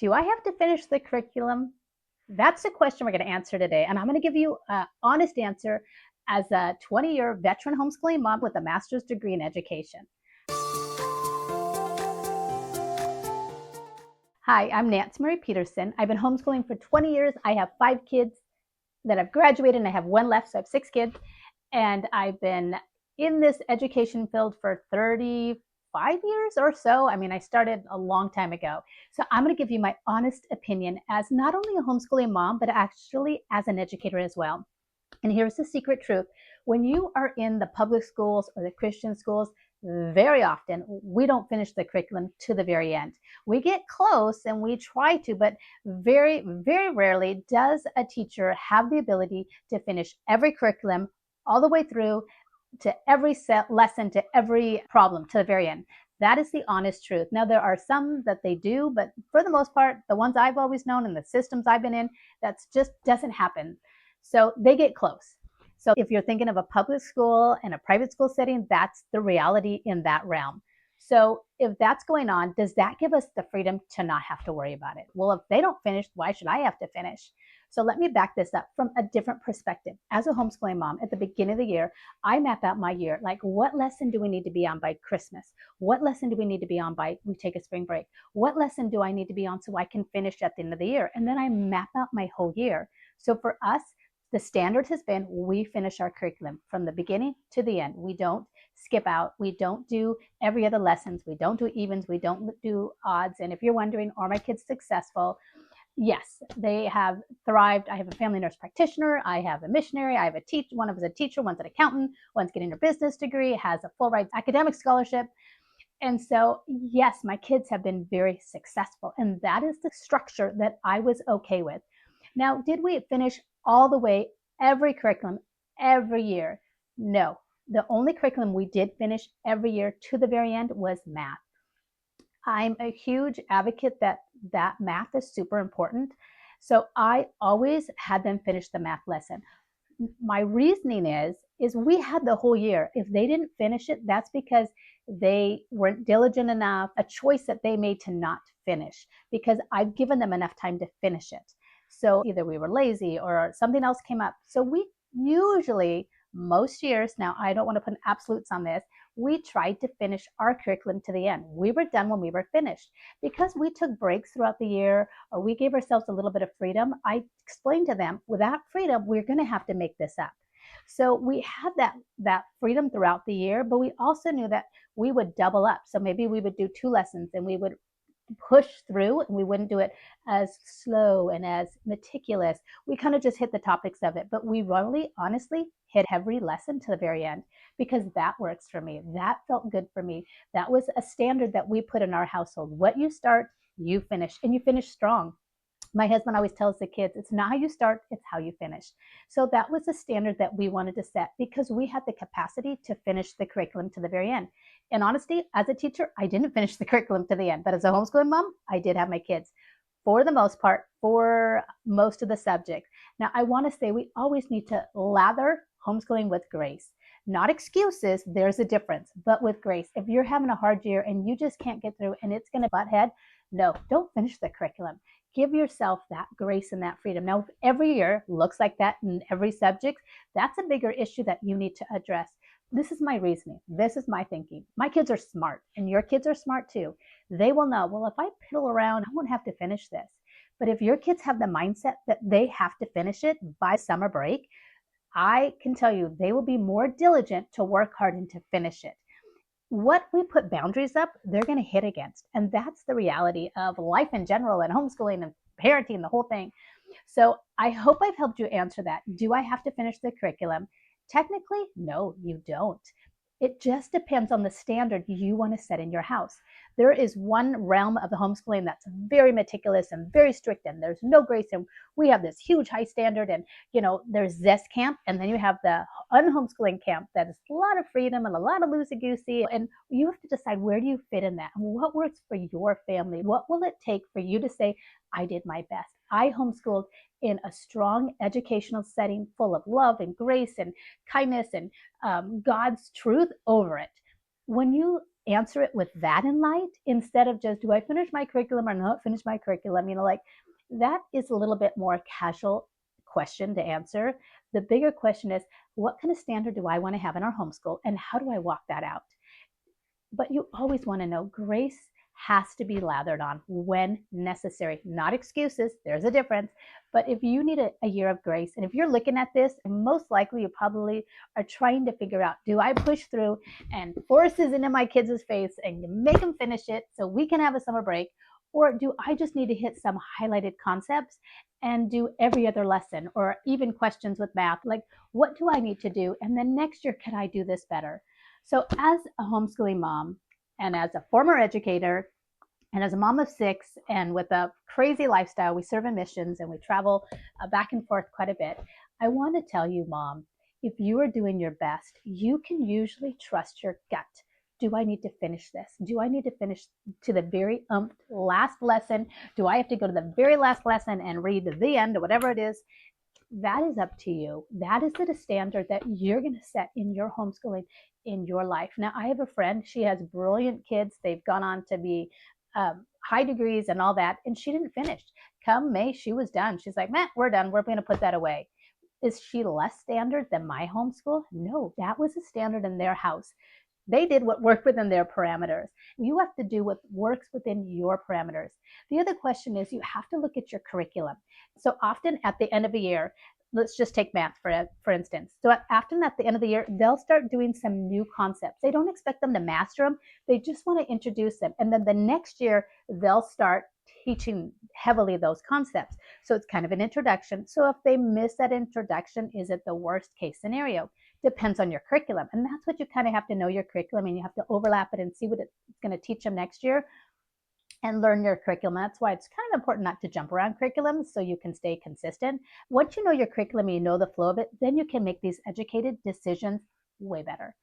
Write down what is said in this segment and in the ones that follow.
Do I have to finish the curriculum? That's the question we're going to answer today. And I'm going to give you an honest answer as a 20-year veteran homeschooling mom with a master's degree in education. Hi, I'm Nancy Marie Peterson. I've been homeschooling for 20 years. I have 5 kids that have graduated, and I have one left, so I have 6 kids. And I've been in this education field for 35 years or so. I mean, I started a long time ago. So I'm going to give you my honest opinion as not only a homeschooling mom, but actually as an educator as well. And here's the secret truth. When you are in the public schools or the Christian schools, very often we don't finish the curriculum to the very end. We get close and we try to, but very, very rarely does a teacher have the ability to finish every curriculum all the way through to every lesson, to every problem, to the very end. That is the honest truth. Now, there are some that they do, but for the most part, the ones I've always known and the systems I've been in, that's just doesn't happen. So they get close. So if you're thinking of a public school and a private school setting, that's the reality in that realm. So if that's going on, does that give us the freedom to not have to worry about it? Well, if they don't finish, why should I have to finish? So let me back this up from a different perspective. As a homeschooling mom, at the beginning of the year, I map out my year. Like, what lesson do we need to be on by Christmas? What lesson do we need to be on by we take a spring break? What lesson do I need to be on so I can finish at the end of the year? And then I map out my whole year. So for us, the standard has been we finish our curriculum from the beginning to the end. We don't skip out. We don't do every other lessons. We don't do evens. We don't do odds. And if you're wondering, are my kids successful? Yes, they have thrived. I have a family nurse practitioner. I have a missionary. I have a teacher. One of them is a teacher. One's an accountant. One's getting her business degree. Has a full rights academic scholarship. And so, yes, my kids have been very successful. And that is the structure that I was okay with. Now, did we finish all the way every curriculum every year? No. The only curriculum we did finish every year to the very end was math. I'm a huge advocate that math is super important. So I always had them finish the math lesson. My reasoning is we had the whole year. If they didn't finish it, that's because they weren't diligent enough, a choice that they made to not finish, because I've given them enough time to finish it. So either we were lazy or something else came up. So we usually, most years, now I don't want to put absolutes on this, we tried to finish our curriculum to the end. We were done when we were finished. Because we took breaks throughout the year or we gave ourselves a little bit of freedom, I explained to them, without freedom, we're going to have to make this up. So we had that freedom throughout the year, but we also knew that we would double up. So maybe we would do 2 lessons and we would push through and we wouldn't do it as slow and as meticulous. We kind of just hit the topics of it, but we really honestly hit every lesson to the very end because that works for me. That felt good for me. That was a standard that we put in our household. What you start, you finish, and you finish strong. My husband always tells the kids, it's not how you start, it's how you finish. So that was a standard that we wanted to set because we had the capacity to finish the curriculum to the very end. In honesty, as a teacher, I didn't finish the curriculum to the end, but as a homeschooling mom, I did have my kids for the most part, for most of the subjects. Now, I want to say we always need to lather homeschooling with grace. Not excuses, there's a difference, but with grace. If you're having a hard year and you just can't get through and it's going to butt head, no, don't finish the curriculum. Give yourself that grace and that freedom. Now, if every year looks like that in every subject, that's a bigger issue that you need to address. This is my reasoning. This is my thinking. My kids are smart and your kids are smart too. They will know, well, if I piddle around, I won't have to finish this. But if your kids have the mindset that they have to finish it by summer break, I can tell you they will be more diligent to work hard and to finish it. What we put boundaries up, they're going to hit against. And that's the reality of life in general and homeschooling and parenting, the whole thing. So I hope I've helped you answer that. Do I have to finish the curriculum? Technically, no, you don't. It just depends on the standard you want to set in your house. There is one realm of the homeschooling that's very meticulous and very strict, and there's no grace. And we have this huge high standard, and there's Zest Camp, and then you have the unhomeschooling camp that is a lot of freedom and a lot of loosey goosey. And you have to decide, where do you fit in that? What works for your family? What will it take for you to say, I did my best? I homeschooled in a strong educational setting full of love and grace and kindness and God's truth over it. When you answer it with that in light instead of just, do I finish my curriculum or not finish my curriculum? Like that is a little bit more casual question to answer. The bigger question is, what kind of standard do I want to have in our homeschool and how do I walk that out? But you always want to know grace has to be lathered on when necessary, not excuses. There's a difference. But if you need a year of grace, and if you're looking at this, most likely you probably are trying to figure out, do I push through and force this into my kids' face and make them finish it so we can have a summer break? Or do I just need to hit some highlighted concepts and do every other lesson, or even questions with math? Like, what do I need to do? And then next year, can I do this better? So as a homeschooling mom and as a former educator and as a mom of 6 and with a crazy lifestyle, we serve in missions and we travel back and forth quite a bit. I want to tell you, Mom, if you are doing your best, you can usually trust your gut. Do I need to finish this? Do I need to finish to the very last lesson? Do I have to go to the very last lesson and read to the end or whatever it is? That is up to you. That is the standard that you're going to set in your homeschooling, in your life. Now, I have a friend, she has brilliant kids. They've gone on to be high degrees and all that, and she didn't finish. Come May, she was done. She's like, man, we're done. We're going to put that away. Is she less standard than my homeschool? No, that was a standard in their house. They did what worked within their parameters. You have to do what works within your parameters. The other question is, you have to look at your curriculum. So often at the end of the year, let's just take math for instance. So often at the end of the year, they'll start doing some new concepts. They don't expect them to master them. They just want to introduce them. And then the next year, they'll start teaching heavily those concepts. So it's kind of an introduction. So if they miss that introduction, is it the worst case scenario? Depends on your curriculum. And that's what you kind of have to know your curriculum, and you have to overlap it and see what it's going to teach them next year and learn your curriculum. That's why it's kind of important not to jump around curriculums so you can stay consistent. Once you know your curriculum and you know the flow of it, then you can make these educated decisions way better.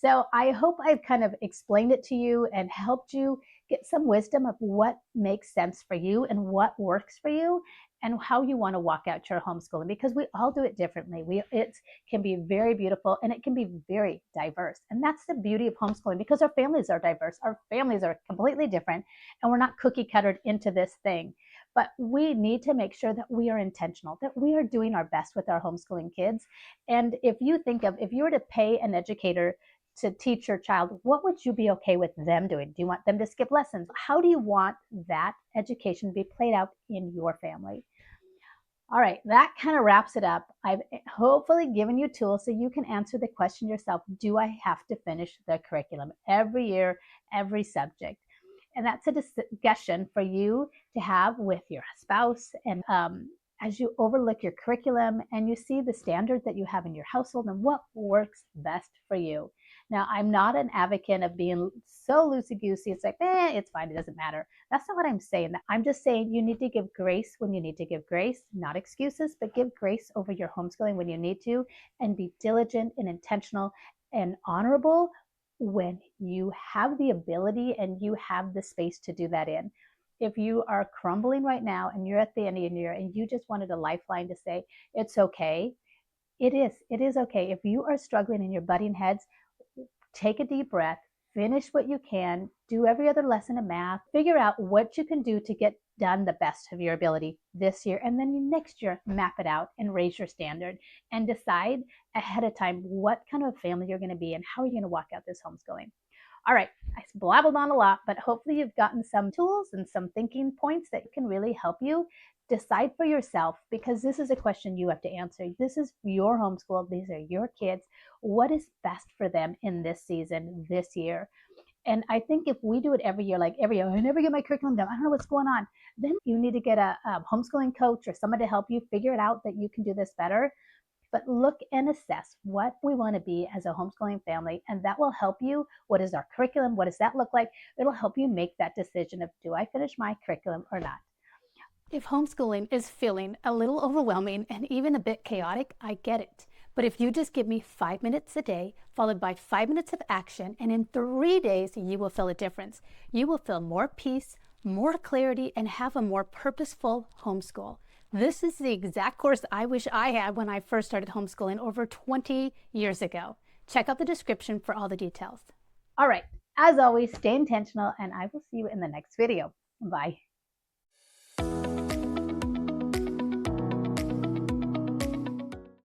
So I hope I've kind of explained it to you and helped you get some wisdom of what makes sense for you and what works for you and how you want to walk out your homeschooling, because we all do it differently. It can be very beautiful and it can be very diverse. And that's the beauty of homeschooling, because our families are diverse. Our families are completely different and we're not cookie cuttered into this thing. But we need to make sure that we are intentional, that we are doing our best with our homeschooling kids. And if you were to pay an educator to teach your child, what would you be okay with them doing? Do you want them to skip lessons? How do you want that education to be played out in your family? All right, that kind of wraps it up. I've hopefully given you tools so you can answer the question yourself. Do I have to finish the curriculum every year, every subject? And that's a discussion for you to have with your spouse. And as you overlook your curriculum and you see the standards that you have in your household and what works best for you. Now, I'm not an advocate of being so loosey-goosey. It's like, it's fine, it doesn't matter. That's not what I'm saying. I'm just saying you need to give grace when you need to give grace, not excuses, but give grace over your homeschooling when you need to, and be diligent and intentional and honorable when you have the ability and you have the space to do that in. If you are crumbling right now and you're at the end of your year and you just wanted a lifeline to say, it's okay, it is okay. If you are struggling and you're butting heads, take a deep breath, finish what you can, do every other lesson of math, figure out what you can do to get done the best of your ability this year, and then next year map it out and raise your standard and decide ahead of time what kind of family you're going to be and how you're going to walk out this homeschooling. All right, I blabbled on a lot, but hopefully you've gotten some tools and some thinking points that can really help you decide for yourself, because this is a question you have to answer. This is your homeschool. These are your kids. What is best for them in this season, this year? And I think if we do it every year, like every year, I never get my curriculum done, I don't know what's going on, then you need to get a homeschooling coach or someone to help you figure it out that you can do this better. But look and assess what we want to be as a homeschooling family, and that will help you. What is our curriculum? What does that look like? It'll help you make that decision of, do I finish my curriculum or not? If homeschooling is feeling a little overwhelming and even a bit chaotic, I get it. But if you just give me 5 minutes a day, followed by 5 minutes of action, and in 3 days, you will feel a difference. You will feel more peace, more clarity, and have a more purposeful homeschool. This is the exact course I wish I had when I first started homeschooling over 20 years ago. Check out the description for all the details. All right, As always, stay intentional, and I will see you in the next video. Bye.